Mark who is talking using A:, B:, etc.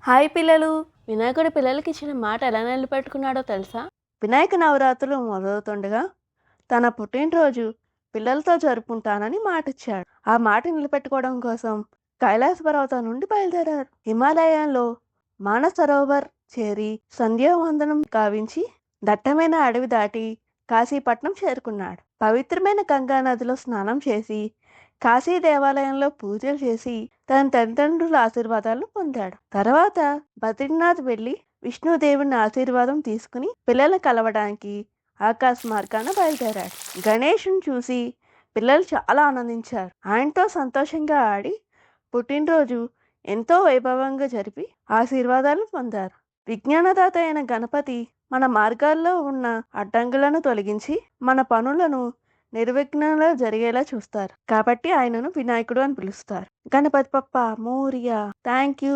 A: Hi పిల్లలు! వినాయకుడు పిల్లలకి ఇచ్చిన మాట ఎలా నిలబెట్టుకున్నాడో తెలుసా? వినాయక నవరాత్రులు మొదలవుతుండగా తన పుట్టినరోజు పిల్లలతో జరుపుకుంటానని మాటిచ్చాడు. ఆ మాట నిలబెట్టుకోవడం కోసం కైలాస పర్వతం నుండి బయలుదేరారు. హిమాలయంలో మానసరోవర్ చేరి సంధ్యావందనం గావించి దట్టమైన అడవి దాటి కాశీపట్నం చేరుకున్నాడు. పవిత్రమైన గంగా నదిలో స్నానం చేసి కాశీ దేవాలయంలో పూజలు చేసి తన తల్లిదండ్రుల ఆశీర్వాదాలను పొందాడు. తర్వాత బద్రీనాథ్ వెళ్లి విష్ణుదేవుని ఆశీర్వాదం తీసుకుని పిల్లల్ని కలవడానికి ఆకాశ మార్గాన బయలుదేరాడు. గణేష్ను చూసి పిల్లలు చాలా ఆనందించారు. ఆయనతో సంతోషంగా ఆడి పుట్టినరోజు ఎంతో వైభవంగా జరిపి ఆశీర్వాదాలు పొందారు. విజ్ఞానదాత అయిన గణపతి మన మార్గాల్లో ఉన్న అడ్డంకులను తొలగించి మన పనులను నిర్విఘ్నంగా జరిగేలా చూస్తారు. కాబట్టి ఆయనను వినాయకుడు అని పిలుస్తారు. గణపతి బప్పా మోరియా. Thank you.